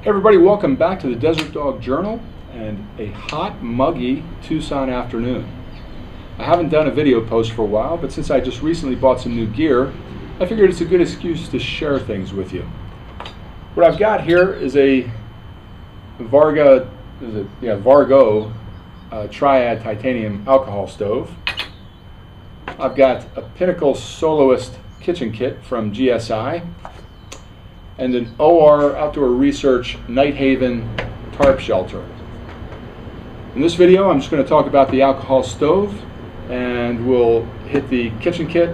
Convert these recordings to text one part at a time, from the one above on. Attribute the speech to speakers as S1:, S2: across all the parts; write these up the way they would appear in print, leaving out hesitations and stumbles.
S1: Hey everybody, welcome back to the Desert Dog Journal and a hot, muggy Tucson afternoon. I haven't done a video post for a while, but since I just recently bought some new gear, I figured it's a good excuse to share things with you. What I've got here is a Vargo Triad Titanium alcohol stove. I've got a Pinnacle Soloist kitchen kit from GSI, and an OR Outdoor Research Night Haven tarp shelter. In this video I'm just going to talk about the alcohol stove, and we'll hit the kitchen kit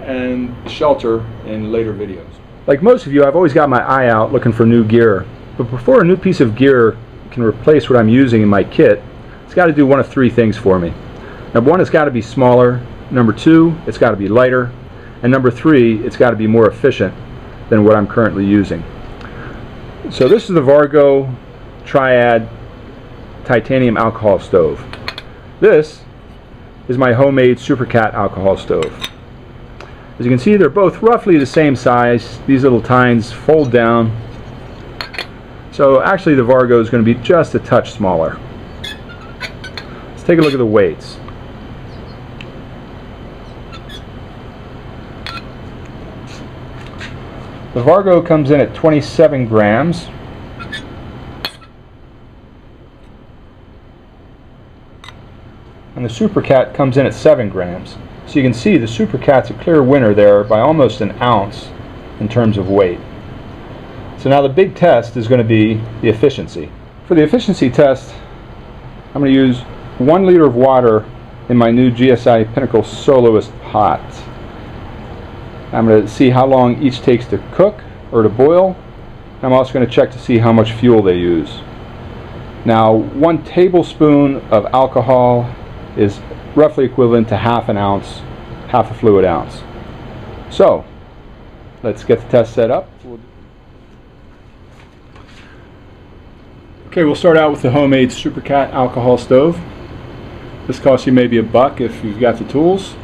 S1: and the shelter in later videos. Like most of you, I've always got my eye out looking for new gear, but before a new piece of gear can replace what I'm using in my kit, it's got to do one of three things for me. Number one, it's got to be smaller. Number two, it's got to be lighter. And number three, it's got to be more efficient than what I'm currently using. So this is the Vargo Triad Titanium alcohol stove. This is my homemade Supercat alcohol stove. As you can see, they're both roughly the same size. These little tines fold down. So actually the Vargo is going to be just a touch smaller. Let's take a look at the weights. The Vargo comes in at 27 grams. And the Supercat comes in at 7 grams. So you can see the Supercat's a clear winner there by almost an ounce in terms of weight. So now the big test is going to be the efficiency. For the efficiency test, I'm going to use 1 liter of water in my new GSI Pinnacle Soloist pot. I'm going to see how long each takes to cook or to boil. I'm also going to check to see how much fuel they use. Now, 1 tablespoon of alcohol is roughly equivalent to half an ounce, half a fluid ounce. So, let's get the test set up. Okay, we'll start out with the homemade Supercat alcohol stove. This costs you maybe $1 if you've got the tools.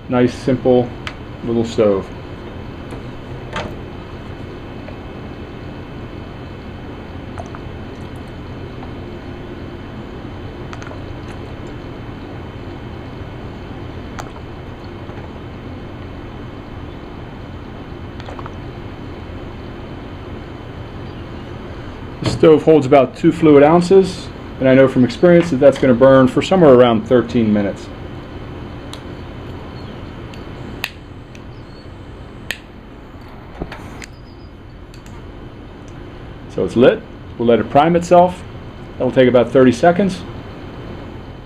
S1: Nice, simple little stove. The stove holds about 2 fluid ounces, and I know from experience that that's going to burn for somewhere around 13 minutes. So it's lit. We'll let it prime itself. That'll take about 30 seconds.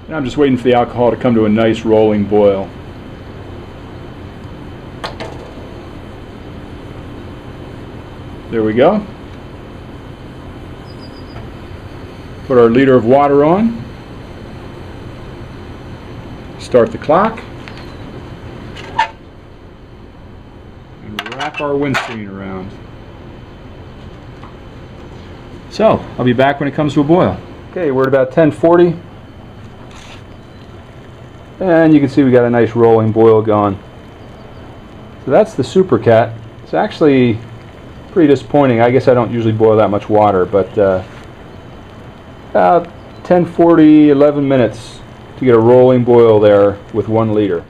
S1: And I'm just waiting for the alcohol to come to a nice rolling boil. There we go. Put our liter of water on. Start the clock. And wrap our windscreen around. So, I'll be back when it comes to a boil. Okay, we're at about 10:40. And you can see we got a nice rolling boil going. So that's the Supercat. It's actually pretty disappointing. I guess I don't usually boil that much water, but about 10:40, 11 minutes to get a rolling boil there with 1 liter.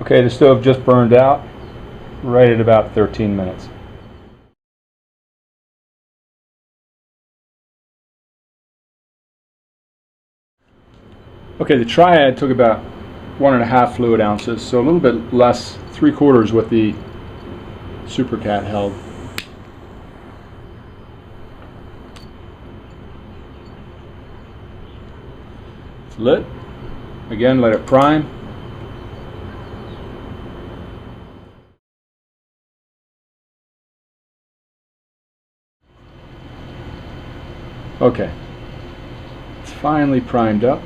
S1: Okay, the stove just burned out right at about 13 minutes. Okay, the Triad took about 1.5 fluid ounces, so a little bit less, 3/4 what the Supercat held. It's lit. Again, let it prime. Okay, it's finally primed up.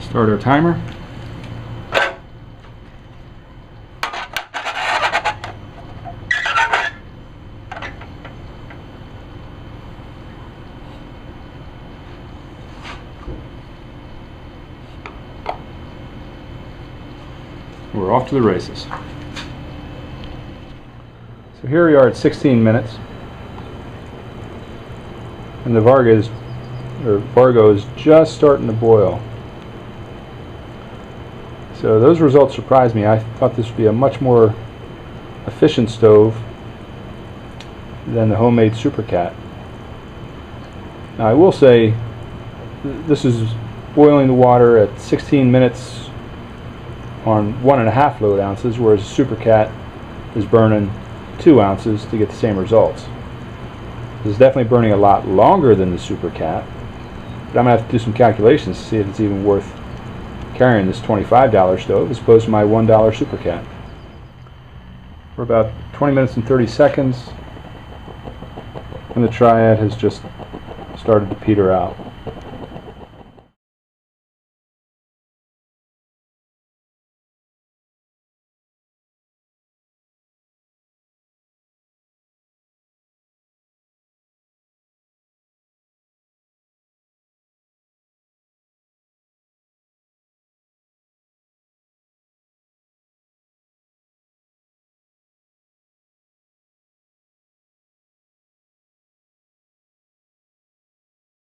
S1: Start our timer. off to the races. So here we are at 16 minutes, and the Vargo is just starting to boil. So those results surprised me. I thought this would be a much more efficient stove than the homemade SuperCat. Now I will say this is boiling the water at 16 minutes on 1.5 load ounces, whereas SuperCat is burning 2 ounces to get the same results. This is definitely burning a lot longer than the SuperCat, but I'm going to have to do some calculations to see if it's even worth carrying this $25 stove as opposed to my $1 SuperCat. For about 20 minutes and 30 seconds, and the Triad has just started to peter out.